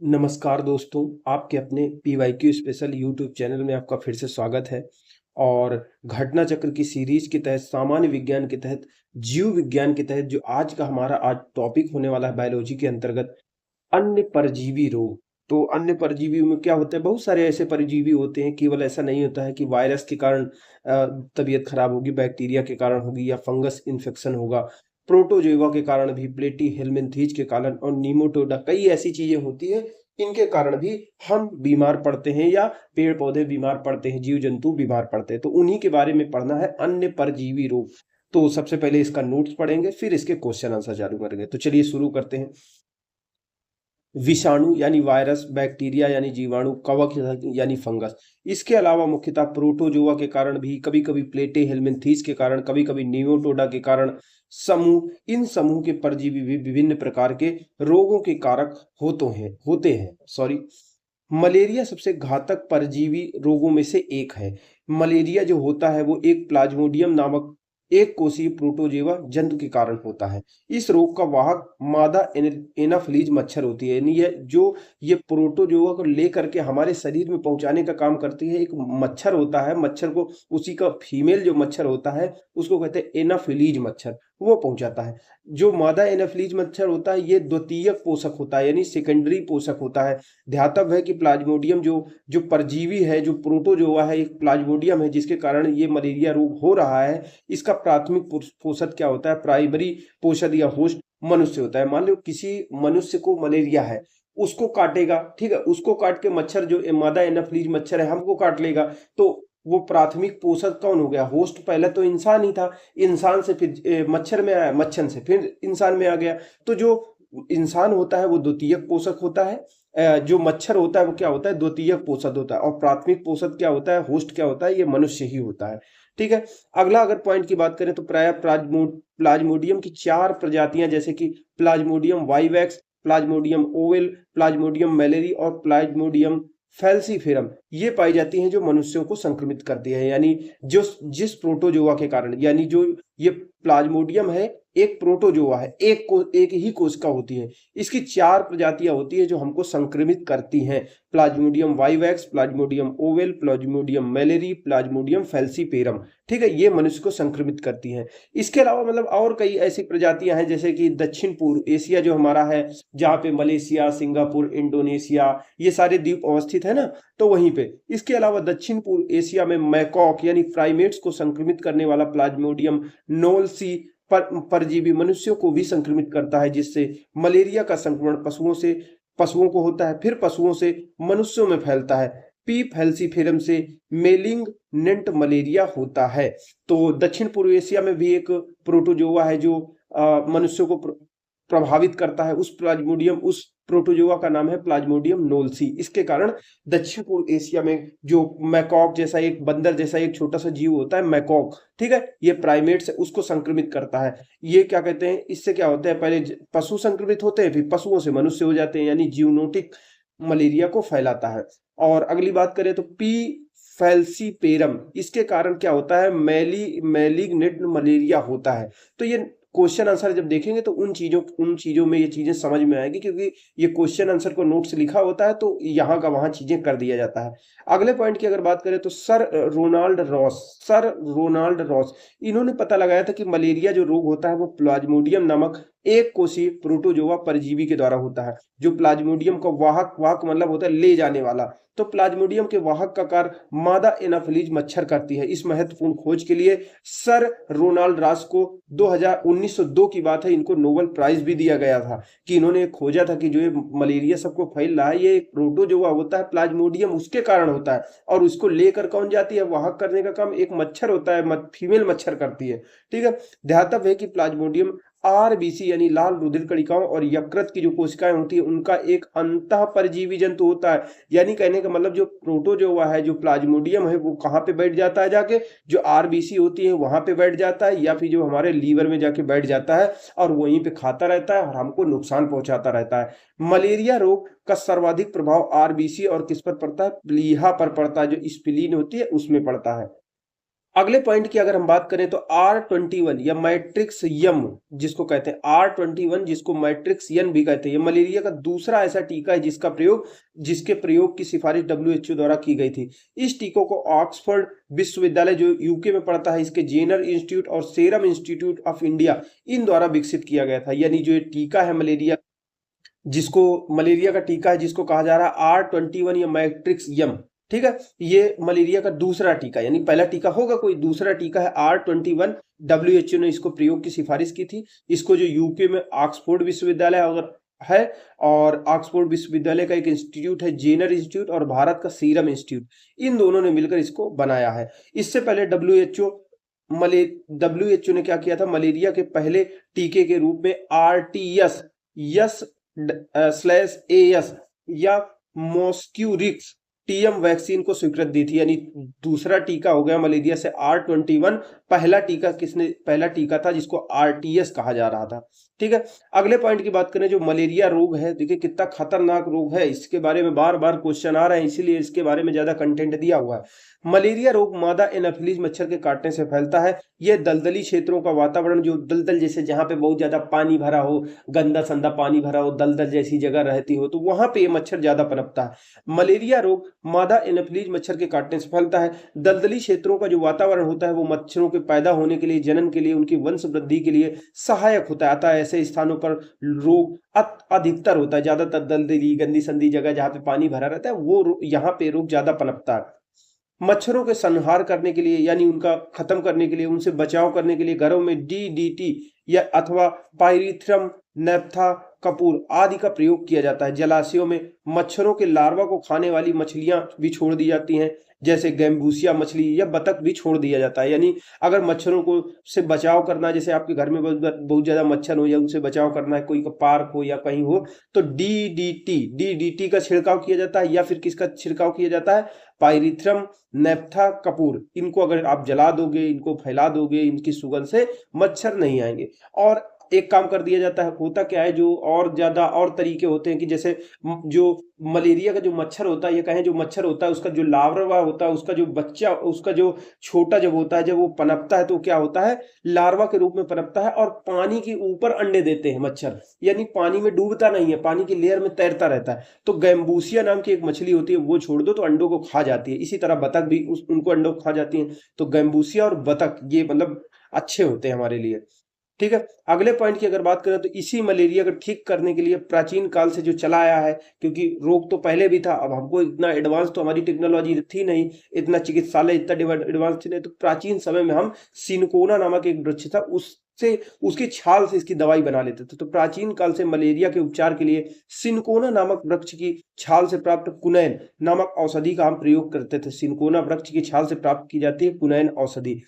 नमस्कार दोस्तों, आपके अपने पीवाईक्यू स्पेशल यूट्यूब चैनल में आपका फिर से स्वागत है। और घटना चक्र की सीरीज के तहत, सामान्य विज्ञान के तहत, जीव विज्ञान के तहत जो आज टॉपिक होने वाला है बायोलॉजी के अंतर्गत, अन्य परजीवी रोग। तो अन्य परजीवी में क्या होता है, बहुत सारे ऐसे परजीवी होते हैं। केवल ऐसा नहीं होता है कि वायरस के कारण तबीयत खराब होगी, बैक्टीरिया के कारण होगी या फंगस इन्फेक्शन होगा। प्रोटोजोआ के कारण भी, प्लेटी हेलमिंथीज के कारण और नीमोटोडा, कई ऐसी चीजें होती है इनके कारण भी हम बीमार पड़ते हैं या पेड़ पौधे बीमार पड़ते हैं, जीव जंतु बीमार पड़ते हैं। तो उन्हीं के बारे में पढ़ना है, अन्य परजीवी रोग। तो सबसे पहले इसका नोट्स पढ़ेंगे, फिर इसके क्वेश्चन आंसर चालू करेंगे। तो चलिए शुरू करते हैं। विषाणु यानी वायरस, बैक्टीरिया यानी जीवाणु, कवक यानी फंगस। इसके अलावा मुख्यतः प्रोटोजोआ के कारण भी, कभी कभी प्लेटे हेलमिंथीज के कारण, कभी कभी नियोटोडा के कारण इन समूह के परजीवी भी विभिन्न प्रकार के रोगों के कारक होते हैं। सॉरी। मलेरिया सबसे घातक परजीवी रोगों में से एक है। मलेरिया जो होता है वो एक प्लाज्मोडियम नामक एक कोषीय प्रोटोजोआ जंतु के कारण होता है। इस रोग का वाहक मादा एनाफिलीज मच्छर होती है, यानी ये प्रोटोजोआ को लेकर के हमारे शरीर में पहुंचाने का काम करती है। एक मच्छर होता है, मच्छर को उसी का फीमेल जो मच्छर होता है उसको कहते हैं एनाफिलीज मच्छर, वो पहुंचाता है। जो मादा एनाफिलीज मच्छर होता है ये द्वितीयक पोषक होता है, यानी सेकेंडरी पोषक होता है। ध्यातव्य है कि प्लाज्मोडियम जो जो परजीवी है, जो प्रोटोजोआ है, एक प्लाज्मोडियम है जिसके कारण ये मलेरिया रोग हो रहा है। इसका प्राथमिक पोषक क्या होता है? प्राइमरी पोषक या होस्ट मनुष्य होता है। मान लो किसी मनुष्य को मलेरिया है, उसको काटेगा, ठीक है, उसको काट के मच्छर जो मादा एनाफिलीज मच्छर है हमको काट लेगा, तो वो प्राथमिक पोषक कौन हो गया? होस्ट पहले तो इंसान ही था, इंसान से फिर मच्छर में आया, मच्छर से फिर इंसान में आ गया। तो जो इंसान होता है वो द्वितीयक पोषक होता है, जो मच्छर होता है वो क्या होता है? द्वितीयक पोषक होता है। और प्राथमिक पोषक क्या होता है? होस्ट क्या होता है? ये मनुष्य ही होता है। ठीक है। अगला अगर पॉइंट की बात करें तो प्राय प्लाज्मोडियम की 4 प्रजातियां, जैसे कि plasmodium vivax, plasmodium ovale, plasmodium malariae और प्लाज्मोडियम फैल्सीफेरम, ये पाई जाती हैं जो मनुष्यों को संक्रमित करती है। यानी जो जिस प्रोटोजोआ के कारण, यानी जो ये प्लाज्मोडियम है एक प्रोटोजोआ है, एक ही कोशिका होती है। इसकी 4 प्रजातियां होती है जो हमको संक्रमित करती हैं। Plasmodium vivax, plasmodium ovale, plasmodium malariae, plasmodium falciparum. ठीक है, ये मनुष्य को संक्रमित करती हैं। इसके अलावा मतलब और कई ऐसी प्रजातियां हैं, जैसे कि दक्षिण पूर्व एशिया जो हमारा है, जहाँ पे मलेशिया, सिंगापुर, इंडोनेशिया, ये सारे द्वीप अवस्थित है ना, तो वहीं पे। इसके अलावा दक्षिण पूर्व एशिया में मैकॉक यानी प्राइमेट्स को संक्रमित करने वाला प्लाज्मोडियम नोल्सी परजीवी मनुष्यों को भी संक्रमित करता है, जिससे मलेरिया का संक्रमण पशुओं को होता है, फिर पशुओं से मनुष्यों में फैलता है। पी फैल्सीफेरम से मेलिग्नेंट मलेरिया होता है। तो दक्षिण पूर्व एशिया में भी एक प्रोटोजोआ है जो मनुष्यों को प्रभावित करता है। उस प्रोटोजोआ का नाम है प्लाज्मोडियम नोल्सी। इसके कारण दक्षिण पूर्व एशिया में जो मैकॉक जैसा एक बंदर जैसा एक छोटा सा जीव होता है, मैकॉक, ठीक है, ये प्राइमेट से उसको संक्रमित करता है। ये क्या कहते हैं, इससे क्या होता है, पहले पशु संक्रमित होते हैं, फिर पशुओं से मनुष्य हो जाते हैं, यानी जीवनोटिक मलेरिया को फैलाता है। और अगली बात करें तो पी फैल्सीपेरम, इसके कारण क्या होता है? मैलिग्नेंट मलेरिया होता है। तो ये क्वेश्चन आंसर जब देखेंगे तो उन चीजों में ये चीजें समझ में आएगी, क्योंकि ये क्वेश्चन आंसर को नोट्स लिखा होता है तो यहाँ का वहां चीजें कर दिया जाता है। अगले पॉइंट की अगर बात करें तो सर रोनाल्ड रॉस, इन्होंने पता लगाया था कि मलेरिया जो रोग होता है वो प्लाज्मोडियम नामक एक कोषीय प्रोटोजोआ परजीवी के द्वारा होता है। जो प्लाज्मोडियम का वाहक मतलब होता है ले जाने वाला, तो प्लाज्मोडियम के वाहक का कार्य मादा एनाफिलीज मच्छर करती है। इस महत्वपूर्ण खोज के लिए सर रोनाल्ड रॉस को 1902 की बात है, इनको नोबेल प्राइज भी दिया गया था, कि इन्होंने खोजा था कि जो ये मलेरिया सबको फैल रहा है ये एक प्रोटोजोआ होता है, प्लाज्मोडियम उसके कारण होता है, और उसको लेकर कौन जाती है? वाहक करने का काम एक मच्छर होता है, फीमेल मच्छर करती है। ठीक है। ध्यातव्य है कि प्लाज्मोडियम आरबीसी यानी लाल रुधिर कणिकाओं और यकृत की जो कोशिकाएं होती है उनका एक अंतः परजीवी जंतु होता है। यानी कहने का मतलब जो प्रोटोजोआ है, जो प्लाज्मोडियम है, वो कहाँ पे बैठ जाता है? जाके जो आरबीसी होती है वहां पे बैठ जाता है, या फिर जो हमारे लीवर में जाके बैठ जाता है और वहीं पे खाता रहता है और हमको नुकसान पहुंचाता रहता है। मलेरिया रोग का सर्वाधिक प्रभाव आरबीसी और किस पर पड़ता है? प्लीहा पर पड़ता है, जो स्प्लीन होती है उसमें पड़ता है। अगले पॉइंट की अगर हम बात करें तो R21 या मैट्रिक्स यम जिसको कहते हैं, R21 जिसको मैट्रिक्स यन भी कहते हैं, ये मलेरिया का दूसरा ऐसा टीका है जिसके प्रयोग की सिफारिश WHO द्वारा की गई थी। इस टीकों को ऑक्सफोर्ड विश्वविद्यालय जो यूके में पड़ता है, इसके जेनर इंस्टीट्यूट और serum institute of India in द्वारा विकसित किया गया था। यानी जो ये टीका है मलेरिया का टीका है जिसको कहा जा रहा है R21 या मैट्रिक्स यम, ठीक है। ये मलेरिया का दूसरा टीका, यानी पहला टीका होगा कोई, दूसरा टीका है R21। WHO ने इसको प्रयोग की सिफारिश की थी। इसको जो यूके में ऑक्सफोर्ड विश्वविद्यालय अगर है, और ऑक्सफोर्ड विश्वविद्यालय का एक इंस्टीट्यूट है जेनर इंस्टीट्यूट, और भारत का सीरम इंस्टीट्यूट, इन दोनों ने मिलकर इसको बनाया है। इससे पहले WHO ने क्या किया था, मलेरिया के पहले टीके के रूप में RTS/AS या मॉस्क्यूरिक्स टीएम वैक्सीन को स्वीकृति दी थी। यानी दूसरा टीका हो गया मलेरिया से R21, पहला टीका था जिसको RTS कहा जा रहा था, ठीक है। अगले पॉइंट की बात करें, जो मलेरिया रोग है, देखिए कितना खतरनाक रोग है, इसके बारे में बार बार क्वेश्चन आ रहे हैं, इसीलिए इसके बारे में ज्यादा कंटेंट दिया हुआ है। मलेरिया रोग मादा एनाफिलीज मच्छर के काटने से फैलता है। यह दलदली क्षेत्रों का वातावरण, जो दलदल जैसे जहां पे बहुत ज्यादा पानी भरा हो, गंदा संदा पानी भरा हो, दलदल जैसी जगह रहती हो, तो वहां पे ये मच्छर ज्यादा पनपता है। मलेरिया रोग मादा एनाफिलीज मच्छर के काटने से फैलता है। दलदली क्षेत्रों का जो वातावरण होता है वो मच्छरों के पैदा होने के लिए, जनन के लिए, उनकी वंश वृद्धि के लिए सहायक होता है। अतः ऐसे स्थानों पर रोग अधिकतर होता है। ज्यादातर दलदली गंदी संदी जगह जहां पे पानी भरा रहता है वो यहाँ पे रोग ज्यादा पनपता है। मच्छरों के संहार करने के लिए, यानी उनका खत्म करने के लिए, उनसे बचाव करने के लिए घरों में DDT या अथवा पायरिथ्रम नेप्था कपूर आदि का प्रयोग किया जाता है। जलाशयों में मच्छरों के लार्वा को खाने वाली मछलियां भी छोड़ दी जाती हैं, जैसे गैम्बूसिया मछली या बतख भी छोड़ दिया जाता है। यानी अगर मच्छरों को से बचाव करना है, जैसे आपके घर में बहुत ज्यादा मच्छर हो या उनसे बचाव करना है, कोई का पार्क हो या कहीं हो, तो DDT का छिड़काव किया जाता है। या फिर किसका छिड़काव किया जाता है, पायरिथ्रम नेप्था कपूर। इनको अगर आप जला दोगे, इनको फैला दोगे, इनकी सुगंध से मच्छर नहीं आएंगे। और एक काम कर दिया जाता है, होता क्या है, जो और ज्यादा और तरीके होते हैं कि जैसे जो मलेरिया का जो मच्छर होता है, ये कहें जो मच्छर होता है उसका जो लार्वा होता है, उसका जो बच्चा, उसका जो छोटा जब होता है, जब वो पनपता है तो क्या होता है, लार्वा के रूप में पनपता है और पानी के ऊपर अंडे देते हैं मच्छर। यानी पानी में डूबता नहीं है, पानी की लेयर में तैरता रहता है। तो गैम्बूसिया नाम की एक मछली होती है, वो छोड़ दो तो अंडों को खा जाती है। इसी तरह बतख भी उनको अंडों को खा जाती है। तो गैम्बूसिया और बतख ये मतलब अच्छे होते हैं हमारे लिए, ठीक है। अगले पॉइंट की अगर बात करें तो इसी मलेरिया को ठीक करने के लिए प्राचीन काल से जो चला आया है, क्योंकि रोग तो पहले भी था, अब हमको इतना एडवांस तो हमारी टेक्नोलॉजी थी नहीं, इतना चिकित्सालय इतना एडवांस थी नहीं, तो प्राचीन समय में हम सिनकोना नामक एक वृक्ष था, उसकी छाल से इसकी दवाई बना लेते थे। तो प्राचीन काल से मलेरिया के उपचार के लिए सिनकोना नामक वृक्ष की छाल से प्राप्त कुनैन नामक औषधि का हम प्रयोग करते थे। सिनकोना वृक्ष की छाल से प्राप्त की जाती है कुनैन औषधि।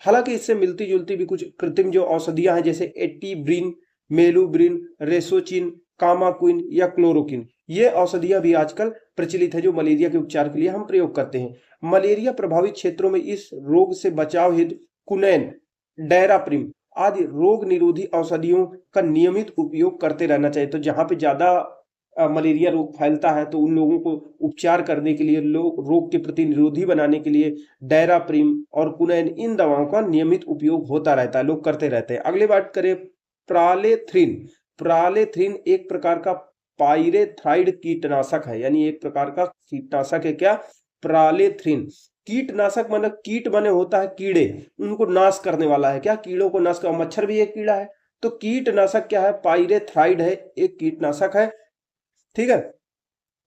हालांकि इससे मिलती जुलती भी कुछ कृत्रिम जो औषधियां हैं, जैसे एटीब्रिन, मेलुब्रिन, रेसोचिन, कामाक्विन या क्लोरोकिन, ये औषधियां भी आजकल प्रचलित है जो मलेरिया के उपचार के लिए हम प्रयोग करते हैं। मलेरिया प्रभावित क्षेत्रों में इस रोग से बचाव हेतु कुनैन, डायराप्रिम आदि रोग निरोधी औषधियों का नियमित उपयोग करते रहना चाहिए। तो जहां पे ज्यादा मलेरिया रोग फैलता है तो उन लोगों को उपचार करने के लिए, रोग के प्रति निरोधी बनाने के लिए डायराप्रिम और कुनैन, इन दवाओं का नियमित उपयोग होता रहता है, लोग करते रहते हैं। अगली बात करें प्रालेथ्रिन। प्रालेथ्रिन एक प्रकार का पाइरेथ्राइड कीटनाशक है, यानी एक प्रकार का कीटनाशक है। क्या, प्रालेथ्रिन कीटनाशक माने कीट माने होता है कीड़े, उनको नाश करने वाला है। क्या, कीड़ों को नाश कर, मच्छर भी एक कीड़ा है। तो कीटनाशक क्या है, पाइरेथ्राइड है, एक कीटनाशक है, ठीक है।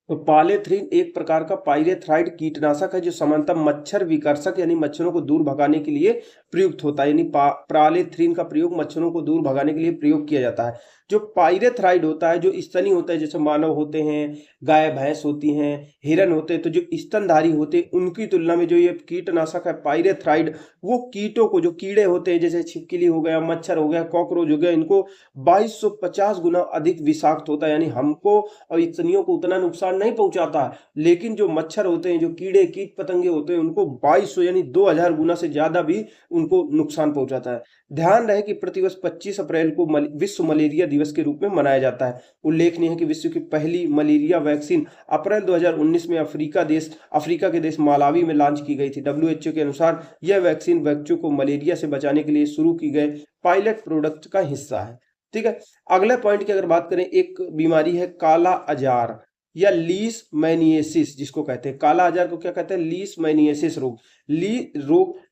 तो पालेथ्रिन एक प्रकार का पाइरेथ्राइड कीटनाशक है जो सामान्यतः मच्छर विकर्षक यानी मच्छरों को दूर भगाने के लिए प्रयुक्त होता है। यानी प्रालेथ्रिन का प्रयोग मच्छरों को दूर भगाने के लिए प्रयोग किया जाता है। जो पाइरेथ्राइड होता है, जो स्तनी होता है, जैसे मानव होते हैं, गाय भैंस होती हैं, हिरन होते हैं, तो जो स्तनधारी होते हैं उनकी तुलना में जो ये कीटनाशक है पाइरेथ्राइड, वो कीटों को, जो कीड़े होते हैं जैसे छिपकली हो गया, मच्छर हो गया, कॉकरोच हो गया, इनको 2250 गुना अधिक विषाक्त होता है। यानी हमको और स्तनियों को उतना नुकसान नहीं पहुंचाता है, लेकिन जो मच्छर होते हैं, जो कीड़े कीट पतंगे होते हैं, उनको 2200 यानी 2000 गुना से ज्यादा भी उनको नुकसान पहुंचाता है। ध्यान रहे कि प्रतिवर्ष 25 अप्रैल को विश्व मलेरिया दिवस के रूप में मनाया जाता है। उल्लेखनीय है कि विश्व की पहली मलेरिया वैक्सीन अप्रैल 2019 में अफ्रीका के देश मालावी में लॉन्च की गई थी। WHO के अनुसार यह वैक्सीन बच्चों को मलेरिया से बचाने के लिए शुरू की गए पायलट प्रोडक्ट का हिस्सा है। ठीक है, अगले पॉइंट की अगर बात करें, एक बीमारी है काला अजार या लीशमैनियासिस जिसको कहते हैं। काला अजार को क्या कहते हैं? लीशमैनियासिस रोग।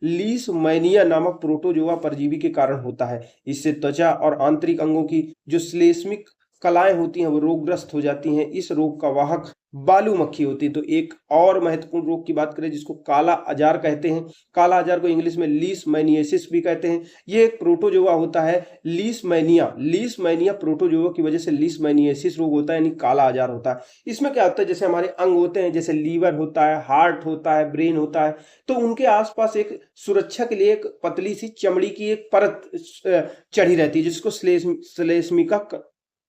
लीशमैनिया नामक प्रोटोजोआ परजीवी के कारण होता है। इससे त्वचा और आंतरिक अंगों की जो श्लेष्मिक कलाएं होती हैं वो रोगग्रस्त हो जाती हैं। इस रोग का वाहक बालू मक्खी होती है। तो एक और महत्वपूर्ण रोग की बात करें जिसको काला अजार कहते हैं। काला अजार को इंग्लिश में लीशमैनियासिस भी कहते हैं। ये एक प्रोटोजोआ होता है। लीशमैनिया प्रोटोजोआ की वजह से लीशमैनियासिस रोग होता है, यानी काला अजार होता है। इसमें क्या होता है, जैसे हमारे अंग होते हैं, जैसे लीवर होता है, हार्ट होता है, ब्रेन होता है, तो उनके आसपास एक सुरक्षा के लिए एक पतली सी चमड़ी की एक परत चढ़ी रहती है जिसको श्लेष्मिका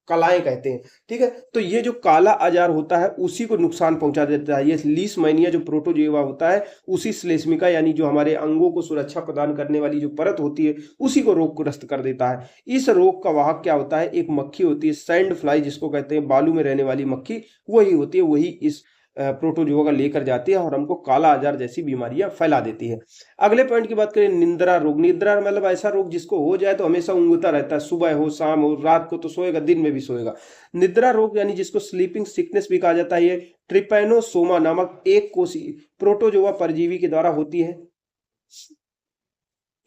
कलाएं कहते हैं। ठीक है, तो ये जो काला अजार होता है उसी को नुकसान पहुंचा देता है। ये लीशमैनिया जो प्रोटोजोआ होता है उसी श्लेष्मिका यानी जो हमारे अंगों को सुरक्षा प्रदान करने वाली जो परत होती है उसी को रोगग्रस्त कर देता है। इस रोग का वाहक क्या होता है? एक मक्खी होती है, सैंड फ्लाई जिसको कहते हैं, बालू में रहने वाली मक्खी वही होती है। वही इस प्रोटोजोआ का लेकर जाती है और हमको काला अजार जैसी बीमारियां फैला देती है। अगले पॉइंट की बात करें, निद्रा रोग। निद्रा मतलब ऐसा रोग जिसको हो जाए तो हमेशा ऊँघता रहता है, सुबह हो शाम हो, रात को तो सोएगा, दिन में भी सोएगा। निद्रा रोग यानी जिसको स्लीपिंग सिकनेस भी कहा जाता है, ये ट्रिपैनोसोमा नामक एक कोषीय प्रोटोजोआ परजीवी के द्वारा होती है।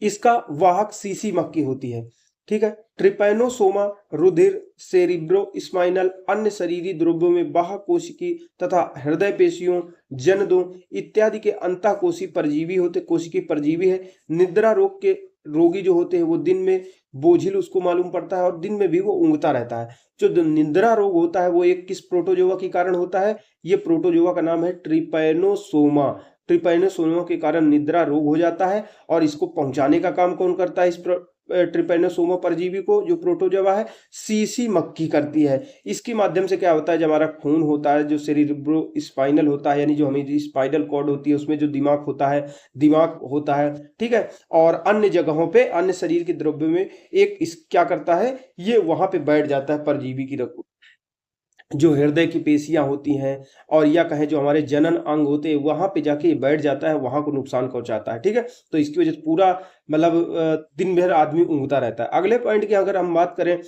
इसका वाहक सीसी मक्खी होती है। ठीक है, ट्रिपैनोसोमा रुधिर, सेरिब्रोस्पाइनल, अन्य शरीरी द्रव्यों में बाह्य कोशिकी तथा हृदय पेशियों, जनदों इत्यादि के अंतःकोशीय परजीवी होते, कोशिकीय परजीवी है। निद्रा रोग के रोगी जो होते हैं वो दिन में बोझिल उसको मालूम पड़ता है और दिन में भी वो ऊँघता रहता है। जो निद्रा रोग होता है वो एक किस प्रोटोजोआ के कारण होता है? ये प्रोटोजोआ का नाम है ट्रिपैनोसोमा। ट्रिपैनोसोमा के कारण निद्रा रोग हो जाता है और इसको पहुंचाने का काम कौन करता है? इस ट्रिपैनोसोमा परजीवी को जो प्रोटोजोआ है सीसी मक्खी करती है। इसके माध्यम से क्या होता है, जब हमारा खून होता है, जो सेरिब्रोस्पाइनल होता है यानी जो हमें स्पाइनल कॉर्ड होती है उसमें जो दिमाग होता है, ठीक है, और अन्य जगहों पे अन्य शरीर के द्रव्यों में एक इस क्या करता है, ये वहां पे बैठ जाता है परजीवी की जो हृदय की पेशियां होती हैं और या कहें जो हमारे जनन अंग होते हैं वहां पे जाके बैठ जाता है, वहां को नुकसान पहुंचाता है। ठीक है, तो इसकी वजह से पूरा मतलब दिन भर आदमी ऊँघता रहता है। अगले पॉइंट की अगर हम बात करें,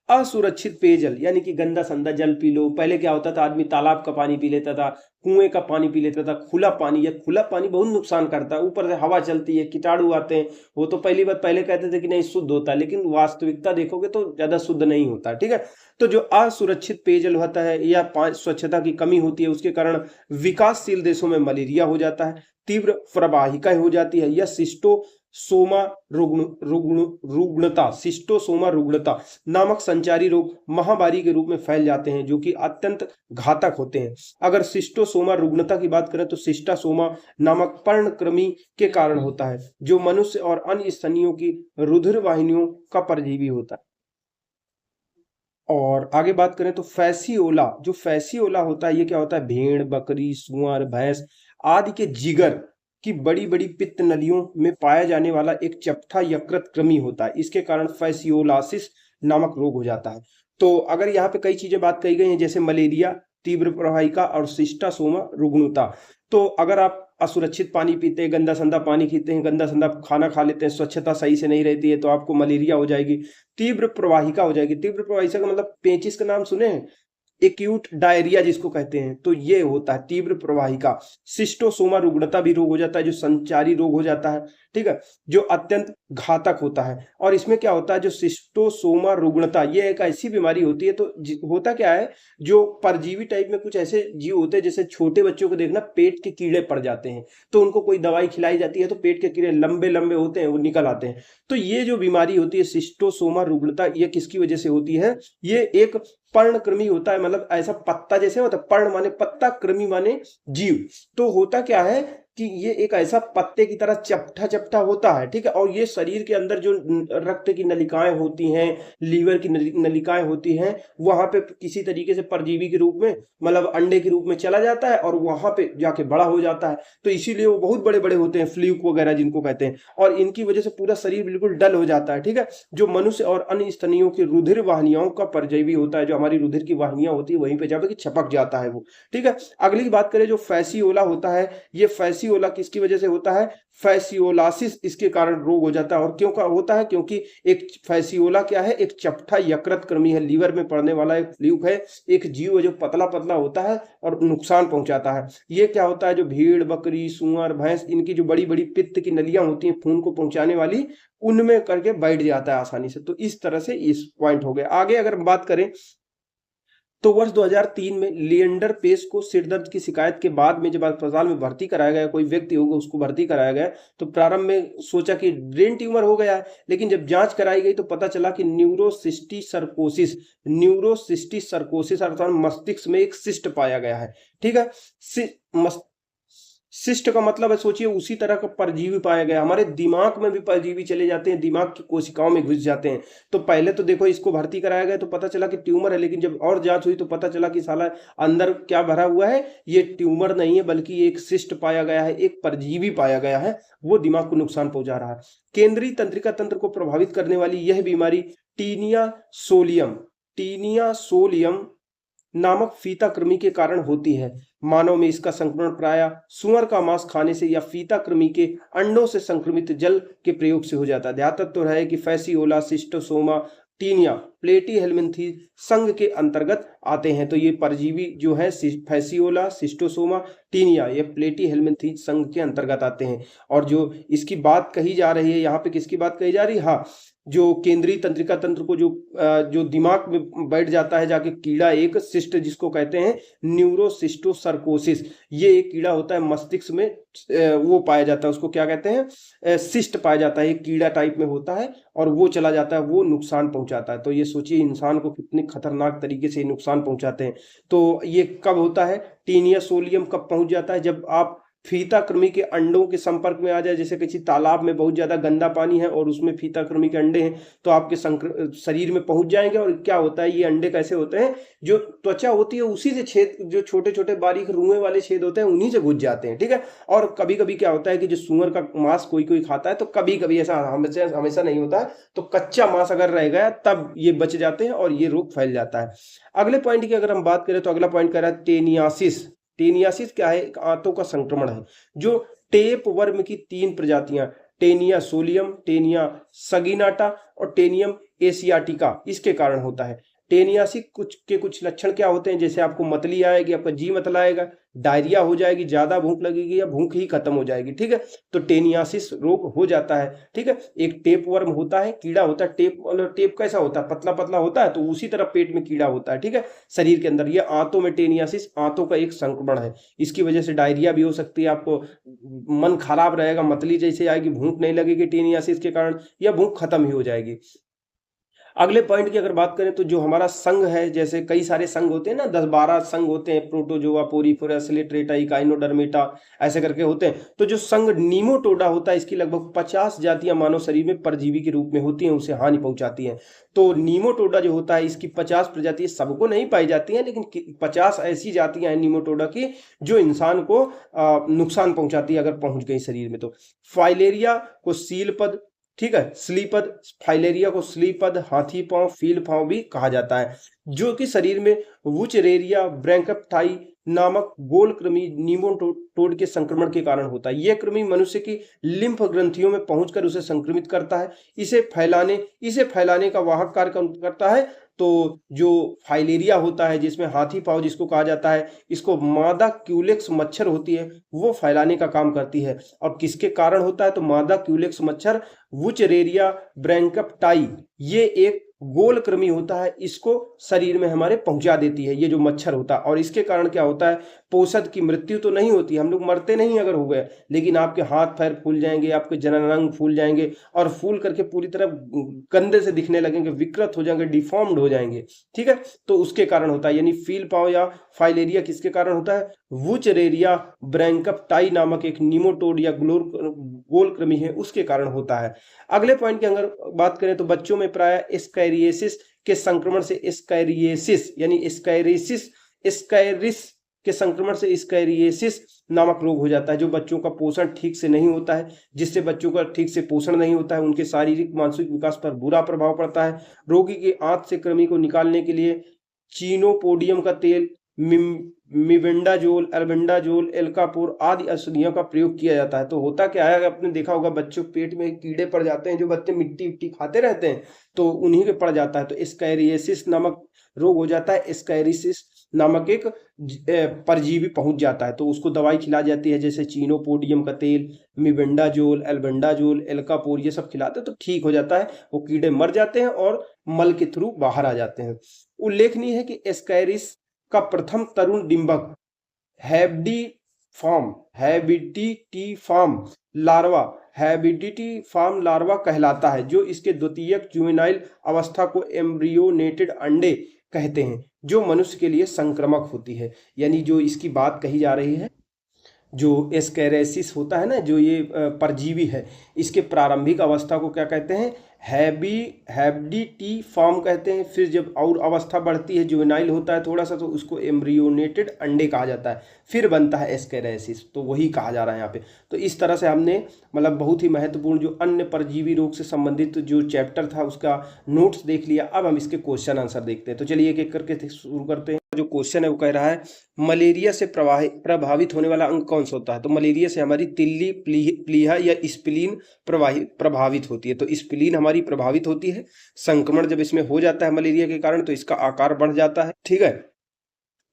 असुरक्षित पेयजल यानी कि गंदा संदा जल पी लो। पहले क्या होता था, आदमी तालाब का पानी पी लेता था, कुएं का पानी पी लेता था। खुला पानी बहुत नुकसान करता है, ऊपर से हवा चलती है, कीटाणु आते हैं। वो तो पहली बात पहले कहते थे कि नहीं शुद्ध होता है, लेकिन वास्तविकता देखोगे तो ज्यादा शुद्ध नहीं होता। ठीक है, तो जो असुरक्षित पेयजल होता है या स्वच्छता की कमी होती है उसके कारण विकासशील देशों में मलेरिया हो जाता है, तीव्र प्रवाहिका हो जाती है या सिस्टोसोमा रुग्णता नामक संचारी रोग महामारी के रूप में फैल जाते हैं जो कि अत्यंत घातक होते हैं। अगर सिस्टोसोमा रुग्णता की बात करें तो सिस्टासोमा नामक पर्णकृमि के कारण होता है जो मनुष्य और अन्य स्तनियों की रुधिर वाहिनियों का परजीवी होता है। और आगे बात करें तो फैसियोला होता है, ये क्या होता है, भेड़, बकरी, सुअर, भैंस आदि के जिगर की बड़ी बड़ी पित्त नलियों में पाया जाने वाला एक चपटा यकृत कृमि होता है। इसके कारण फैसियोलासिस नामक रोग हो जाता है। तो अगर यहाँ पे कई चीजें बात कही गई हैं जैसे मलेरिया, तीव्र प्रवाहिका और सिस्टासोमा रुग्णता। तो अगर आप असुरक्षित पानी पीते हैं, गंदा संदा पानी पीते हैं, गंदा संदा खाना खा लेते हैं, स्वच्छता सही से नहीं रहती है तो आपको मलेरिया हो जाएगी, तीव्र प्रवाहिका हो जाएगी। तीव्र प्रवाहिका का मतलब पेचिस का नाम सुने हैं, एक्यूट डायरिया जिसको कहते हैं, तो ये होता है तीव्र प्रवाहिका। सिस्टोसोमा रुग्णता भी रोग हो जाता है जो संचारी रोग हो जाता है। ठीक है, जो अत्यंत घातक होता है। और इसमें क्या होता है, जो सिस्टोसोमा रुग्णता ये एक ऐसी बीमारी होती है, तो होता क्या है, जो परजीवी टाइप में कुछ ऐसे जीव होते हैं, जैसे छोटे बच्चों को देखना पेट के कीड़े पड़ जाते हैं तो उनको कोई दवाई खिलाई जाती है तो पेट के कीड़े लंबे लंबे होते हैं वो निकल आते हैं। तो ये जो बीमारी होती है सिस्टोसोमा रुग्णता, ये किसकी वजह से होती है, ये एक पर्णकृमि होता है, मतलब ऐसा पत्ता जैसे होता है, पर्ण माने पत्ता, कृमि माने जीव। तो होता क्या है, कि ये एक ऐसा पत्ते की तरह चपटा चपटा होता है, ठीक है, और ये शरीर के अंदर जो रक्त की नलिकाएं होती हैं, लीवर की नलिकाएं होती हैं, वहां पे किसी तरीके से परजीवी के रूप में, मतलब अंडे के रूप में चला जाता है और वहां पे जाके बड़ा हो जाता है। तो इसीलिए वो बहुत बड़े बड़े होते हैं, फ्लूक वगैरह जिनको कहते हैं, और इनकी वजह से पूरा शरीर बिल्कुल डल हो जाता है, ठीक है। जो मनुष्य और अन्य स्तनियों की रुधिर वाहिनियों का परजीवी होता है, जो हमारी रुधिर की वाहिनियां होती है वहीं पे जाके छपक जाता है वो, ठीक है। अगली बात करें, जो फैसियोला होता है, ये फैसियोला किसकी वजह से होता है? फैसियोलासिस, इसके कारण रोग हो जाता है। और क्यों का होता है? क्योंकि एक फैसियोला क्या है? एक चपटा यकृत कृमि है, लीवर में पड़ने वाला एक फ्लूक है, एक जीव है जो पतला पतला होता है और नुकसान पहुंचाता है। ये क्या होता है? जो भेड़, बकरी, सुअर, भैंस, इनकी जो बड़ी बड़ी पित्त की नलियां होती हैं खून को पहुंचाने वाली, उनमें करके बैठ जाता है आसानी से। तो इस तरह से इस पॉइंट हो गए। आगे अगर हम बात करें तो वर्ष 2003 में लिएंडर पेस को सिर दर्द की शिकायत के बाद में जब अस्पताल में भर्ती कराया गया, कोई व्यक्ति होगा उसको भर्ती कराया गया, तो प्रारंभ में सोचा कि ब्रेन ट्यूमर हो गया है, लेकिन जब जांच कराई गई तो पता चला कि न्यूरोसिस्टिस सर्कोसिस अर्थात मस्तिष्क में एक सिस्ट पाया गया है, ठीक है। सिस्ट का मतलब है, सोचिए उसी तरह का परजीवी पाया गया। हमारे दिमाग में भी परजीवी चले जाते हैं, दिमाग की कोशिकाओं में घुस जाते हैं। तो पहले तो देखो इसको भर्ती कराया गया तो पता चला कि ट्यूमर है, लेकिन जब और जांच हुई तो पता चला कि साला अंदर क्या भरा हुआ है, ये ट्यूमर नहीं है बल्कि एक सिस्ट पाया गया है, एक परजीवी पाया गया है, वो दिमाग को नुकसान पहुंचा रहा है। केंद्रीय तंत्रिका तंत्र को प्रभावित करने वाली यह बीमारी टीनिया सोलियम नामक फीता कृमि के कारण होती है। मानव में इसका संक्रमण प्रायः सुअर का मांस खाने से या फीता कृमि के अंडों से संक्रमित जल के प्रयोग से हो जाता है। ध्यान तो है कि फैसियोला, सिस्टोसोमा, टीनिया प्लेटी हेलमिंथी संघ के अंतर्गत आते हैं। तो ये परजीवी जो है फैसियोला, सिस्टोसोमा, टीनिया, ये प्लेटी हेलमिंथी संघ के अंतर्गत आते हैं। और जो इसकी बात कही जा रही है यहाँ पे, किसकी बात कही जा रही है? हाँ, जो केंद्रीय तंत्रिका तंत्र को जो दिमाग में बैठ जाता है जाके कीड़ा, एक सिस्ट जिसको कहते हैं न्यूरोसिस्टोसर्कोसिस, ये एक कीड़ा होता है मस्तिष्क में, वो पाया जाता है, उसको क्या कहते हैं? सिस्ट पाया जाता है, एक कीड़ा टाइप में होता है और वो चला जाता है, वो नुकसान पहुंचाता है। तो ये सोचिए इंसान को कितने खतरनाक तरीके से नुकसान पहुंचाते हैं। तो ये कब होता है? टीनिया सोलियम कब पहुंच जाता है? जब आप फीता कृमि के अंडों के संपर्क में आ जाए। जैसे किसी तालाब में बहुत ज्यादा गंदा पानी है और उसमें फीता कृमि के अंडे हैं, तो आपके शरीर में पहुंच जाएंगे। और क्या होता है, ये अंडे कैसे होते हैं? जो त्वचा होती है उसी से छेद, जो छोटे छोटे बारीक रुएं वाले छेद होते हैं उन्हीं से घुस जाते हैं, ठीक है। और कभी कभी क्या होता है कि जो सुअर का मांस कोई कोई खाता है, तो कभी कभी, ऐसा हमेशा नहीं होता है, तो कच्चा मांस अगर रह गया तब ये बच जाते हैं और ये रोग फैल जाता है। अगले पॉइंट की अगर हम बात करें तो अगला पॉइंट कह रहा है टेनियासिस। टेनियासिस क्या है? एक आंतों का संक्रमण है जो टेप वर्म की 3 प्रजातियां, टेनिया सोलियम, टेनिया सगिनाटा और टेनियम एशियाटिका, इसके कारण होता है। टेनियासिस कुछ लक्षण क्या होते हैं? जैसे आपको मतली आएगी, आपका जी मतलाएगा, डायरिया हो जाएगी, ज्यादा भूख लगेगी या भूख ही खत्म हो जाएगी, ठीक है। तो टेनियासिस रोग हो जाता है, ठीक है। एक टेप वर्म होता है, कीड़ा होता है, टेप कैसा होता है? पतला पतला होता है, तो उसी तरह पेट में कीड़ा होता है, ठीक है, शरीर के अंदर। ये आंतों में टेनियासिस, आंतों का एक संक्रमण है, इसकी वजह से डायरिया भी हो सकती है, आपको मन खराब रहेगा, मतली जैसे आएगी, भूख नहीं लगेगी टेनियासिस के कारण, या भूख खत्म ही हो जाएगी। अगले पॉइंट की अगर बात करें तो जो हमारा संघ है, जैसे कई सारे संघ होते हैं ना, 10-12 संघ होते हैं, प्रोटोजोआ, पोरीफेरा, सिलेट्रेटा, इकाइनोडर्मेटा, ऐसे करके होते हैं। तो जो संघ नीमोटोडा होता है, इसकी लगभग 50 जातियां मानव शरीर में परजीवी के रूप में होती हैं, उसे हानि पहुंचाती हैं। तो नीमोटोडा जो होता है, इसकी 50 प्रजातियां सबको नहीं पाई जाती हैं, लेकिन 50 ऐसी जातियां हैं नीमोटोडा की जो इंसान को नुकसान पहुंचाती है अगर पहुंच गई शरीर में। तो फाइलेरिया को सीलपद, ठीक है, स्लीपद, फाइलेरिया को स्लीपद, हाथी पांव, फील पांव भी कहा जाता है, जो कि शरीर में वुचरेरिया ब्रैंकप्टाई नामक गोल कृमि नीमोटोड के संक्रमण के कारण होता है। यह कृमि मनुष्य की लिम्फ ग्रंथियों में पहुंचकर उसे संक्रमित करता है, इसे फैलाने का वाहक कार्य करता है। तो जो फाइलेरिया होता है, जिसमें हाथी पांव जिसको कहा जाता है, इसको मादा क्यूलेक्स मच्छर होती है, वो फैलाने का काम करती है। और किसके कारण होता है? तो मादा क्यूलेक्स मच्छर वुचरेरिया ब्रैंकप्टाई, ये एक गोल कृमि होता है, इसको शरीर में हमारे पहुंचा देती है, ये जो मच्छर होता है। और इसके कारण क्या होता है? पोषद की मृत्यु तो नहीं होती, हम लोग मरते नहीं अगर हो गए, लेकिन आपके हाथ पैर फूल जाएंगे, आपके जननांग फूल जाएंगे और फूल करके पूरी तरह गंदे से दिखने लगेंगे, विकृत हो जाएंगे, डिफॉर्म्ड हो जाएंगे, ठीक है। तो उसके कारण होता है, यानी फील पाव या फाइलेरिया किसके कारण होता है? वुचरेरिया ब्रैंकपटाई नामक एक निमोटोड या गोल कृमि है, उसके कारण होता है। अगले पॉइंट की अगर बात करें तो बच्चों में प्राय एस्कैरियोसिस के संक्रमण से एस्कैरियोसिस यानी एस्कैरिस के संक्रमण से एस्कैरियोसिस नामक रोग हो जाता है, जो बच्चों का पोषण ठीक से नहीं होता है। जिससे बच्चों का ठीक से पोषण नहीं होता है, उनके शारीरिक मानसिक विकास पर बुरा प्रभाव पड़ता है। रोगी के आंत से कृमि को निकालने के लिए चीनोपोडियम का तेल, मिबेंडाजोल, एल्बेंडाजोल, एल्कापुर आदि औषधियों का प्रयोग किया जाता है। तो होता क्या है, आपने देखा होगा बच्चों के पेट में कीड़े पड़ जाते हैं, जो बच्चे मिट्टी विट्टी खाते रहते हैं तो उन्हीं के पड़ जाता है, तो एस्कैरियोसिस नामक रोग हो जाता है। एस्कैरिसिस नामक एक परजीवी पहुंच जाता है, तो उसको दवाई खिलाई जाती है, जैसे चीनोपोडियम का तेल, मिबेंडाजोल, एल्बेंडाजोल, एल्कापुर, ये सब खिलाते हैं तो ठीक हो जाता है। वो कीड़े मर जाते हैं और मल के थ्रू बाहर आ जाते हैं। उल्लेखनीय है कि एस्कैरिस का प्रथम तरुण डिंबक हैबिडिटी फॉर्म लार्वा कहलाता है, जो इसके द्वितीयक जुवेनाइल अवस्था को एम्ब्रियोनेटेड अंडे कहते हैं, जो मनुष्य के लिए संक्रामक होती है। यानी जो इसकी बात कही जा रही है, जो एस्कैरियोसिस होता है ना, जो ये परजीवी है, इसके प्रारंभिक अवस्था को क्या कहते हैं, हैबिडिटी फॉर्म कहते हैं। फिर जब और अवस्था बढ़ती है, जुवेनाइल होता है थोड़ा सा, तो उसको एम्ब्रियोनेटेड अंडे कहा जाता है, फिर बनता है एस्कैरियोसिस। तो वही कहा जा रहा है यहाँ पे। तो इस तरह से हमने मतलब बहुत ही महत्वपूर्ण जो अन्य परजीवी रोग से संबंधित जो चैप्टर था उसका नोट्स देख लिया। अब हम इसके क्वेश्चन आंसर देखते हैं। तो चलिए एक एक करके शुरू करते हैं। जो क्वेश्चन है वो कह रहा है, मलेरिया से प्रभावित होने वाला अंग कौन सा होता है। तो मलेरिया से हमारी तिल्ली, प्लीहा या स्प्लीन प्रभावित होती है। तो स्प्लीन हमारी प्रभावित होती है। संक्रमण जब इसमें हो जाता है मलेरिया के कारण, तो इसका आकार बढ़ जाता है। ठीक है।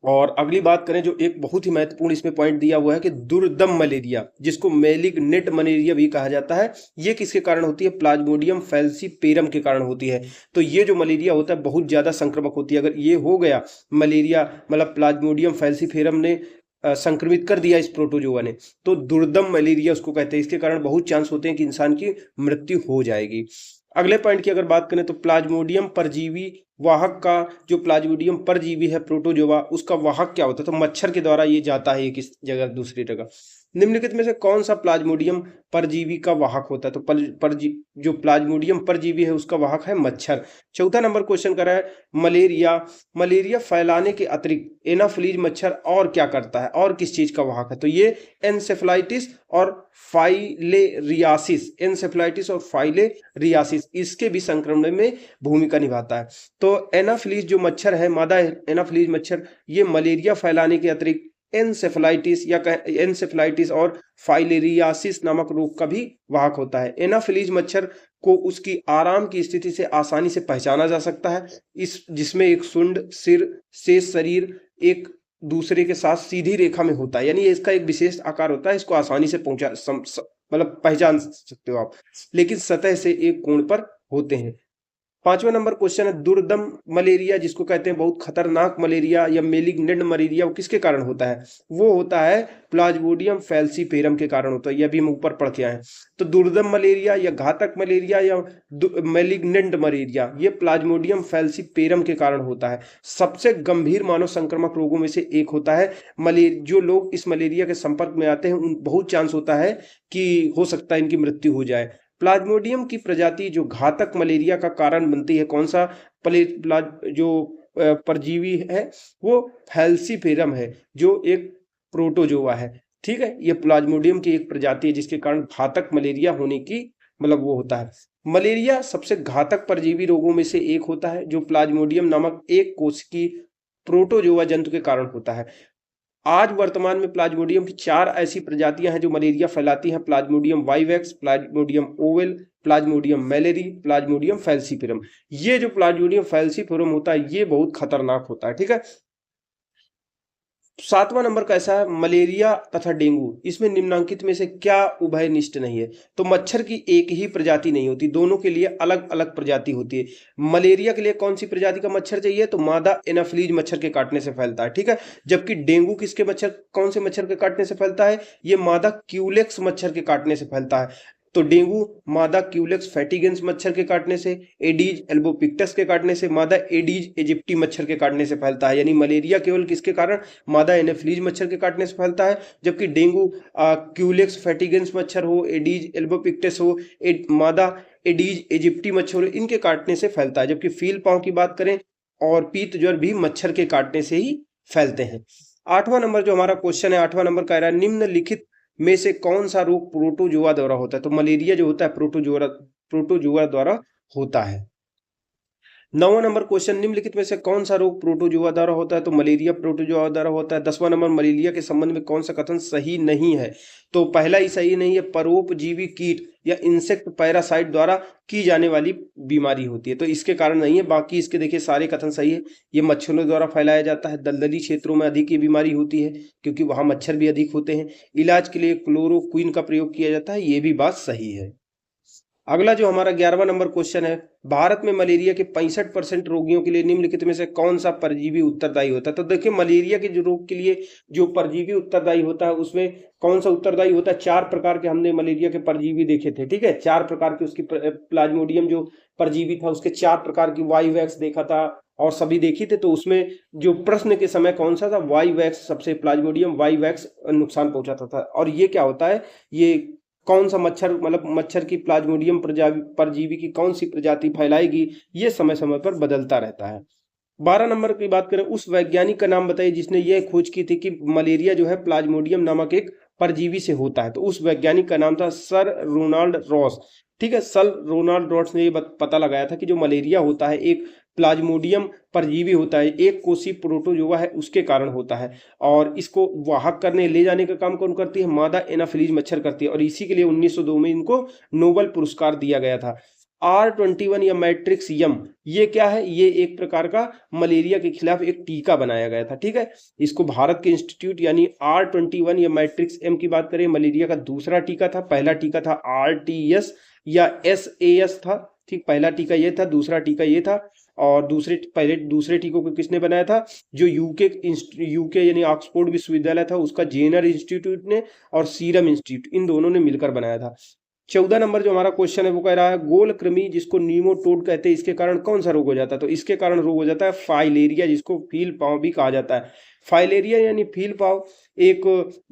और अगली बात करें, जो एक बहुत ही महत्वपूर्ण इसमें पॉइंट दिया हुआ है कि दुर्दम मलेरिया, जिसको मैलिग्नेंट मलेरिया भी कहा जाता है, ये किसके कारण होती है, प्लाज्मोडियम फैल्सीपेरम के कारण होती है। तो ये जो मलेरिया होता है बहुत ज्यादा संक्रामक होती है। अगर ये हो गया मलेरिया, मतलब प्लाज्मोडियम फैल्सीपेरम ने संक्रमित कर दिया इस प्रोटोजोआ ने, तो दुर्दम मलेरिया उसको कहते हैं। इसके कारण बहुत चांस होते हैं कि इंसान की मृत्यु हो जाएगी। अगले पॉइंट की अगर बात करें तो प्लाज्मोडियम परजीवी वाहक का, जो प्लाज्मोडियम परजीवी है प्रोटोजोआ, उसका वाहक क्या होता है, तो मच्छर के द्वारा ये जाता है एक इस जगह दूसरी जगह। निम्नलिखित में से कौन सा प्लाज्मोडियम परजीवी का वाहक होता है, तो जो प्लाज्मोडियम परजीवी है उसका वाहक है मच्छर। चौथा नंबर क्वेश्चन कर रहा है, मलेरिया फैलाने के अतिरिक्त एनाफिलीज मच्छर और क्या करता है, और किस चीज का वाहक है। तो ये एन्सेफलाइटिस और फाइलेरियासिस इसके भी संक्रमण में भूमिका निभाता है। तो एनाफिलीज जो मच्छर है, मादा एनाफिलीज मच्छर, ये मलेरिया फैलाने के अतिरिक्त एन्सेफलाइटिस और फाइलेरियासिस नामक रोग का भी वाहक होता है। एनाफिलीज मच्छर को उसकी आराम की स्थिति से आसानी से पहचाना जा सकता है, जिसमें एक सुंड, सिर, शेष शरीर एक दूसरे के साथ सीधी रेखा में होता है। यानी इसका एक विशेष आकार होता है, इसको आसानी से मतलब पहचान सकते हो आप, लेकिन सतह से एक कोण पर होते हैं। पांचवा नंबर क्वेश्चन है, दुर्दम मलेरिया, जिसको कहते हैं बहुत खतरनाक मलेरिया या मेलिग्नेंट मलेरिया, वो किसके कारण होता है, वो होता है प्लाज्मोडियम फैल्सीपेरम के कारण होता है। यह भी हम ऊपर पढ़ के आए। तो दुर्दम मलेरिया या घातक मलेरिया या मेलिग्नेंट मलेरिया, ये प्लाज्मोडियम फैल्सीपेरम के कारण होता है। सबसे गंभीर मानव संक्रामक रोगों में से एक होता है। जो लोग इस मलेरिया के संपर्क में आते हैं, उन बहुत चांस होता है कि हो सकता है इनकी मृत्यु हो जाए। प्लाज्मोडियम की प्रजाति जो घातक मलेरिया का कारण बनती है, कौन सा परजीवी है, वो फैल्सीपेरम है, जो एक प्रोटोजोआ है। ठीक है, ये प्लाज्मोडियम की एक प्रजाति है जिसके कारण घातक मलेरिया होने की मतलब वो होता है। मलेरिया सबसे घातक परजीवी रोगों में से एक होता है, जो प्लाज्मोडियम नामक एक कोशिकी प्रोटोजोआ जंतु के कारण होता है। आज वर्तमान में प्लाज्मोडियम की 4 ऐसी प्रजातियां हैं जो मलेरिया फैलाती हैं। Plasmodium vivax, plasmodium ovale, plasmodium malariae, plasmodium falciparum. ये जो प्लाज्मोडियम फैल्सीपेरम होता है ये बहुत खतरनाक होता है। ठीक है। 7वां नंबर कैसा है, मलेरिया तथा डेंगू, इसमें निम्नांकित में से क्या उभयनिष्ठ नहीं है। तो मच्छर की एक ही प्रजाति नहीं होती, दोनों के लिए अलग अलग प्रजाति होती है। मलेरिया के लिए कौन सी प्रजाति का मच्छर चाहिए, तो मादा एनाफिलीज मच्छर के काटने से फैलता है। ठीक है। जबकि डेंगू किसके मच्छर, कौन से मच्छर के काटने से फैलता है, ये मादा क्यूलेक्स मच्छर के काटने से फैलता है। तो डेंगू मादा क्यूलेक्स फैटिगेंस मच्छर के काटने से, एडीज एल्बोपिक्टस के काटने से, मादा एडीज इजिप्टी मच्छर के काटने से फैलता है। यानी मलेरिया केवल किसके कारण, मादा एनोफिलीज मच्छर के काटने से फैलता है, जबकि डेंगू क्यूलेक्स फैटिगेंस मच्छर हो, एडीज एल्बोपिक्टस हो, मादा एडीज इजिप्टी मच्छर हो, इनके काटने से फैलता है। जबकि फील पाँव की बात करें और पीत ज्वर भी मच्छर के काटने से ही फैलते हैं। 8वां नंबर जो हमारा क्वेश्चन है, 8वां नंबर कह रहा है निम्नलिखित में से कौन सा रोग प्रोटोजोआ द्वारा होता है। तो मलेरिया जो होता है प्रोटोजोआ द्वारा होता है। 9वां नंबर क्वेश्चन निम्नलिखित में से कौन सा रोग प्रोटोजोआ द्वारा होता है। तो मलेरिया प्रोटोजोआ द्वारा होता है। 10वां नंबर मलेरिया के संबंध में कौन सा कथन सही नहीं है। तो पहला ही सही नहीं है, परोपजीवी कीट या इंसेक्ट पैरासाइट द्वारा की जाने वाली बीमारी होती है, तो इसके कारण नहीं है। बाकी इसके देखिए सारे कथन सही है। ये मच्छरों द्वारा फैलाया जाता है, दलदली क्षेत्रों में अधिक ये बीमारी होती है क्योंकि वहां मच्छर भी अधिक होते हैं। इलाज के लिए क्लोरोक्विन का प्रयोग किया जाता है, ये भी बात सही है। अगला जो हमारा 11वां नंबर क्वेश्चन है, भारत में मलेरिया के 65% रोगियों के लिए निम्नलिखित में से कौन सा परजीवी उत्तरदायी होता है। तो देखिए मलेरिया के जो रोग के लिए जो परजीवी उत्तरदायी होता है उसमें कौन सा उत्तरदायी होता है। 4 प्रकार के हमने मलेरिया के परजीवी देखे थे, ठीक है। 4 प्रकार के उसकी प्लाज्मोडियम जो परजीवी था उसके 4 प्रकार की वाईवैक्स देखा था और सभी देखी थे। तो उसमें जो प्रश्न के समय कौन सा था, वाईवैक्स सबसे, प्लाज्मोडियम वाईवैक्स नुकसान पहुंचाता था। और ये क्या होता है, ये कौन सा मच्छर, मतलब मच्छर की प्लाज्मोडियम परजीवी की कौन सी प्रजाति फैलाएगी, ये समय समय पर बदलता रहता है। 12 नंबर की बात करें, उस वैज्ञानिक का नाम बताइए जिसने यह खोज की थी कि मलेरिया जो है प्लाज्मोडियम नामक एक परजीवी से होता है। तो उस वैज्ञानिक का नाम था सर रोनाल्ड रॉस, ठीक है। सर रोनाल्ड रॉस ने ये पता लगाया था कि जो मलेरिया होता है एक प्लाज्मोडियम परजीवी होता है, एक कोशी प्रोटोजोआ है, उसके कारण होता है। और इसको वाहक करने ले जाने का काम कौन करती है, मादा एनाफिलीज मच्छर करती है। और इसी के लिए 1902 में इनको नोबेल पुरस्कार दिया गया था। R21 या मैट्रिक्स यम, ये क्या है, ये एक प्रकार का मलेरिया के खिलाफ एक टीका बनाया गया था, ठीक है। इसको भारत के इंस्टीट्यूट यानी R21 या मैट्रिक्स एम की बात करें, मलेरिया का दूसरा टीका था। पहला टीका था RTS या SAS था, ठीक। पहला टीका ये था, दूसरा टीका ये था। और दूसरे टीकों को किसने बनाया था, जो यूके यानी ऑक्सफोर्ड विश्वविद्यालय था उसका जेनर इंस्टीट्यूट ने और सीरम इंस्टीट्यूट, इन दोनों ने मिलकर बनाया था। 14 नंबर जो हमारा क्वेश्चन है वो कह रहा है गोल कृमि जिसको नीमोटोड कहते हैं, इसके कारण कौन सा रोग हो जाता है। तो इसके कारण रोग हो जाता है फाइलेरिया, जिसको फील पाँव भी कहा जाता है। फाइलेरिया यानी फील पाँव एक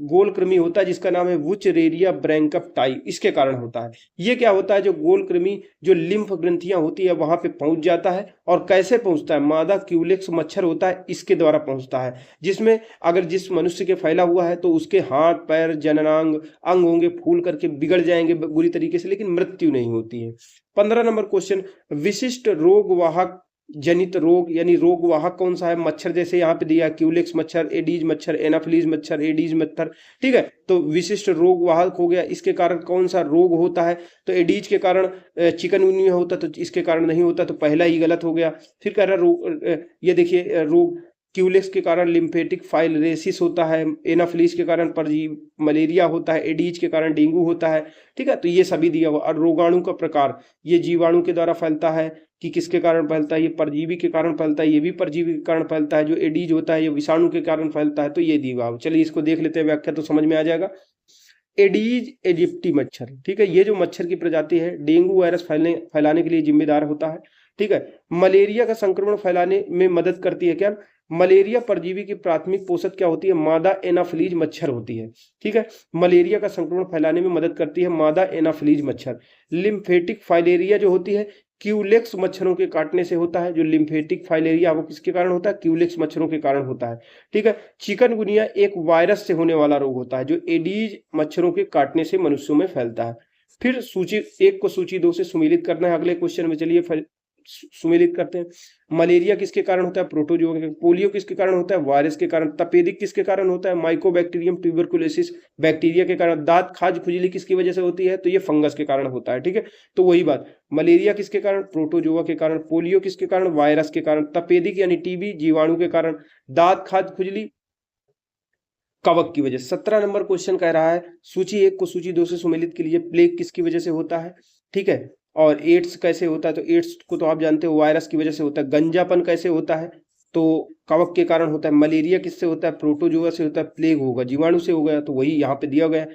गोल कृमि होता है जिसका नाम है वुचरेरिया ब्रैंकप्टाई, इसके कारण होता है। ये क्या होता है, जो गोल कृमि जो लिम्फ ग्रंथियां होती है वहां पे पहुंच जाता है। और कैसे पहुंचता है, मादा क्यूलेक्स मच्छर होता है इसके द्वारा पहुंचता है, जिसमें अगर जिस मनुष्य के फैला हुआ है तो उसके हाथ पैर जननांग अंग होंगे फूल करके बिगड़ जाएंगे बुरी तरीके से, लेकिन मृत्यु नहीं होती है। 15 नंबर क्वेश्चन, विशिष्ट रोगवाहक जनित रोग यानी रोगवाहक कौन सा है। मच्छर जैसे यहाँ पे दिया क्यूलेक्स मच्छर, एडीज मच्छर, एनाफिलीज मच्छर, एडीज मच्छर, ठीक है। तो विशिष्ट रोगवाहक हो गया, इसके कारण कौन सा रोग होता है। तो एडीज के कारण चिकनगुनिया होता, तो इसके कारण नहीं होता, तो पहला ही गलत हो गया। फिर कह रहा रोग, ये देखिए रोग क्यूलेक्स के कारण लिम्फेटिक फाइलरेसिस होता है, एनाफिलीज के कारण परजीवी मलेरिया होता है, एडीज के कारण डेंगू होता है, ठीक है। तो ये सभी दिया हुआ। और रोगाणु का प्रकार, ये जीवाणु के द्वारा फैलता है कि किसके कारण फैलता है, ये परजीवी के कारण फैलता है, ये भी परजीवी के कारण फैलता है। जो एडीज होता है ये विषाणु के कारण फैलता है, तो ये दिया हुआ। चलिए इसको देख लेते हैं व्याख्या, तो समझ में आ जाएगा। एडीज इजिप्टी मच्छर, ठीक है, ये जो मच्छर की प्रजाति है डेंगू वायरस फैलाने के लिए जिम्मेदार होता है, ठीक है। मलेरिया का संक्रमण फैलाने में मदद करती है क्या, मलेरिया परजीवी की प्राथमिक पोषक क्या होती है, मादा एनाफिलीज मच्छर होती है, ठीक है। मलेरिया का संक्रमण फैलाने में मदद करती है मादा एनाफिलीज मच्छर। लिम्फेटिक फाइलेरिया जो होती है क्यूलेक्स मच्छरों के काटने से होता है। जो लिम्फेटिक फाइलेरिया वो किसके कारण होता है, क्यूलेक्स मच्छरों के कारण होता है, ठीक है। चिकनगुनिया एक वायरस से होने वाला रोग होता है जो एडीज मच्छरों के काटने से मनुष्यों में फैलता है। फिर सूची 1 को सूची 2 से सुमेलित करना है। अगले क्वेश्चन में चलिए सुमेलित करते हैं। मलेरिया किसके कारण होता है, प्रोटोजोआ के। पोलियो किसके कारण होता है, वायरस के कारण। तपेदिक किसके कारण होता है, माइकोबैक्टीरियम ट्यूबरकुलोसिस बैक्टीरिया के कारण। दांत खाज खुजली किसकी वजह से होती है, तो ये फंगस के कारण होता है, ठीक है। तो वही बात, मलेरिया किसके कारण, प्रोटोजोआ के कारण। पोलियो किसके कारण, वायरस के कारण। तपेदिक यानी टीबी जीवाणु के कारण। दांत खाज खुजली कवक की वजह से। 17 नंबर क्वेश्चन कह रहा है सूची 1 को सूची 2 से सुमेलित के लिए। प्लेग किसकी वजह से होता है, ठीक है। और एड्स कैसे होता है, तो एड्स को तो आप जानते हो वायरस की वजह से होता है। गंजापन कैसे होता है, तो कवक के कारण होता है। मलेरिया किससे होता है, प्रोटोजोआ से होता है। प्लेग होगा जीवाणु से हो गया, तो वही यहाँ पे दिया गया है।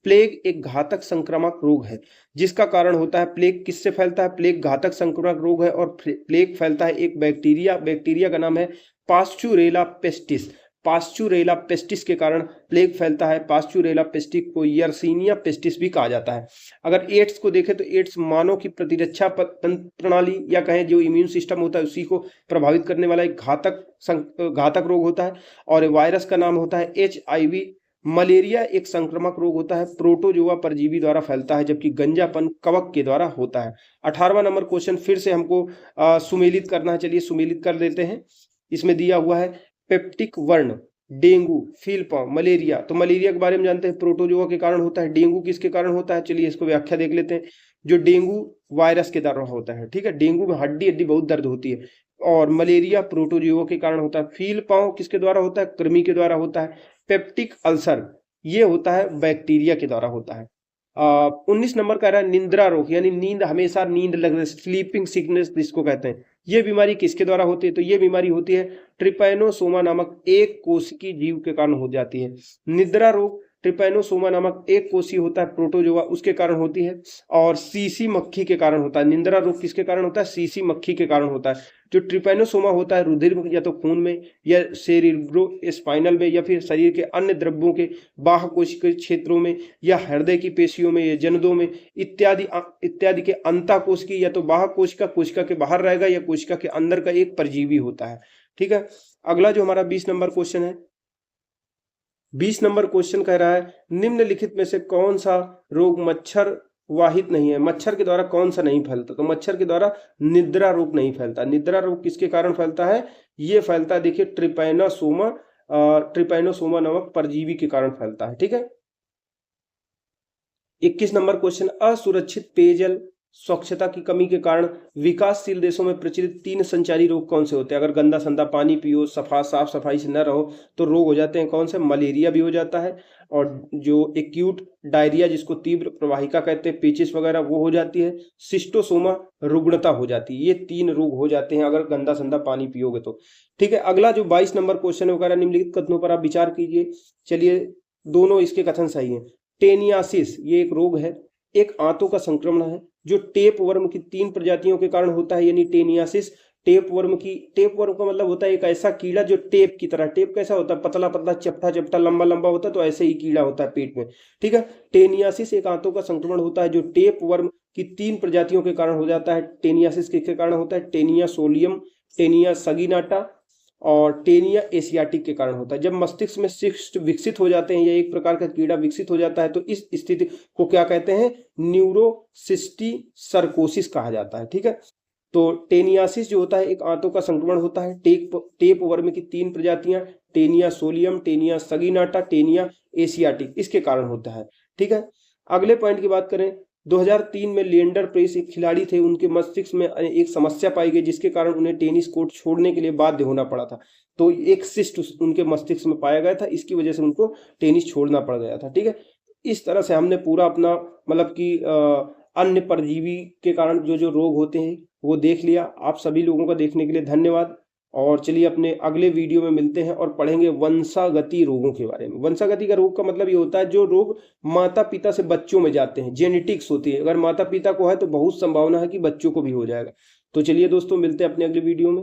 प्लेग एक घातक संक्रामक रोग है जिसका कारण होता है, प्लेग किससे फैलता है? प्लेग घातक संक्रामक रोग है और प्लेग फैलता है एक बैक्टीरिया का नाम है पास्चुरेला पेस्टिस। पास्चुरेला पेस्टिस के कारण प्लेग फैलता है। पास्चुरेला पेस्टिस को यर्सीनिया पेस्टिस भी कहा जाता है। अगर एड्स को देखें तो एड्स मानव की प्रतिरक्षा प्रणाली या कहें जो इम्यून सिस्टम होता है उसी को प्रभावित करने वाला एक घातक रोग होता है और वायरस का नाम होता है HIV। मलेरिया एक संक्रामक रोग होता है, प्रोटोजोआ परजीवी द्वारा फैलता है, जबकि गंजापन कवक के द्वारा होता है। 18वां नंबर क्वेश्चन फिर से हमको सुमेलित करना है, चलिए सुमेलित कर देते हैं। इसमें दिया हुआ है पेप्टिक वर्ण, डेंगू, फीलपॉक्स, मलेरिया। तो मलेरिया के बारे में जानते हैं, प्रोटोजोआ के कारण होता है। डेंगू किसके कारण होता है? चलिए इसको व्याख्या देख लेते हैं। जो डेंगू वायरस के द्वारा होता है, ठीक है। डेंगू में हड्डी बहुत दर्द होती है और मलेरिया प्रोटोजोआ के कारण होता है। फीलपॉक्स किसके द्वारा होता है? कृमि के द्वारा होता है। पेप्टिक अल्सर ये होता है बैक्टीरिया के द्वारा होता है। 19 नंबर कह रहा है निद्रा रोग, यानी नींद, हमेशा नींद लगना, स्लीपिंग सिकनेस जिसको कहते हैं। ये बीमारी किसके द्वारा होती है? तो ये बीमारी होती है ट्रिपैनोसोमा नामक एक कोशिकीय जीव के कारण हो जाती है। निद्रा रोग ट्रिपैनोसोमा नामक एक कोशिकीय होता है प्रोटोजोआ, उसके कारण होती है। और सीसी मक्खी के कारण होता है। निद्रा रोग किसके कारण होता है? सीसी मक्खी के कारण होता है। जो ट्रिपैनोसोमा होता है रुधिर में या तो खून में या सेरिब्रो स्पाइनल में या फिर शरीर के अन्य द्रव्यों के बाह्य कोशिकीय क्षेत्रों में या हृदय की पेशियों में या जनदों में इत्यादि के अंतःकोशिकीय या तो बाह्य कोशिका के बाहर रहेगा या कोशिका के अंदर का एक परजीवी होता है, ठीक है। अगला जो हमारा 20 नंबर क्वेश्चन है, 20 नंबर क्वेश्चन कह रहा है निम्नलिखित में से कौन सा रोग मच्छर वाहित नहीं है? मच्छर के द्वारा कौन सा नहीं फैलता? तो मच्छर के द्वारा निद्रा रोग नहीं फैलता। निद्रा रोग किसके कारण फैलता है? ये फैलता है, देखिए, ट्रिपैनोसोमा नामक परजीवी के कारण फैलता है, ठीक है। 21 नंबर क्वेश्चन, असुरक्षित पेयजल स्वच्छता की कमी के कारण विकासशील देशों में प्रचलित 3 संचारी रोग कौन से होते हैं? अगर गंदा संदा पानी पियो, साफ सफाई से न रहो तो रोग हो जाते हैं। कौन से? मलेरिया भी हो जाता है और जो एक्यूट डायरिया जिसको तीव्र प्रवाहिका कहते हैं, पेचिस वगैरह, वो हो जाती है। सिस्टोसोमा रुग्णता हो जाती है। ये 3 रोग हो जाते हैं अगर गंदा संदा पानी पियोगे तो, ठीक है। अगला जो 22 नंबर क्वेश्चन है वगैरह निम्नलिखित कथनों पर आप विचार कीजिए। चलिए, दोनों इसके कथन सही हैं। टेनियासिस ये एक रोग है, एक आंतों का संक्रमण है जो टेप वर्म की 3 प्रजातियों के कारण होता है, यानी टेनियासिस। टेप वर्म का मतलब होता है एक ऐसा कीड़ा जो टेप की तरह, टेप कैसा होता है? पतला पतला, चपटा लंबा लंबा होता है, तो ऐसे ही कीड़ा होता है पेट में, ठीक है। टेनियासिस एक आंतों का संक्रमण होता है जो टेप वर्म की 3 प्रजातियों के कारण हो जाता है। टेनियासिस किसके कारण होता है? टेनिया सोलियम, टेनिया सगिनाटा और टेनिया एशियाटिक के कारण होता है। जब मस्तिष्क में सिस्ट विकसित हो जाते हैं या एक प्रकार का कीड़ा विकसित हो जाता है तो इस स्थिति को क्या कहते हैं? न्यूरोसिस्टिसर्कोसिस कहा जाता है, ठीक है। तो टेनियासिस जो होता है एक आंतों का संक्रमण होता है। टेप वर्म की 3 प्रजातियां, Taenia solium, Taenia saginata, Taenia Asiatic, इसके कारण होता है, ठीक है। अगले पॉइंट की बात करें, 2003 में लिएंडर पेस एक खिलाड़ी थे, उनके मस्तिष्क में एक समस्या पाई गई जिसके कारण उन्हें टेनिस कोर्ट छोड़ने के लिए बाध्य होना पड़ा था। तो एक सिस्ट उनके मस्तिष्क में पाया गया था, इसकी वजह से उनको टेनिस छोड़ना पड़ गया था, ठीक है। इस तरह से हमने पूरा अपना मतलब कि अन्य परजीवी के कारण जो जो रोग होते हैं वो देख लिया। आप सभी लोगों का देखने के लिए धन्यवाद। और चलिए अपने अगले वीडियो में मिलते हैं और पढ़ेंगे वंशागति रोगों के बारे में। वंशागति का रोग का मतलब ये होता है जो रोग माता पिता से बच्चों में जाते हैं, जेनेटिक्स होती है। अगर माता पिता को है तो बहुत संभावना है कि बच्चों को भी हो जाएगा। तो चलिए दोस्तों, मिलते हैं अपने अगले वीडियो में।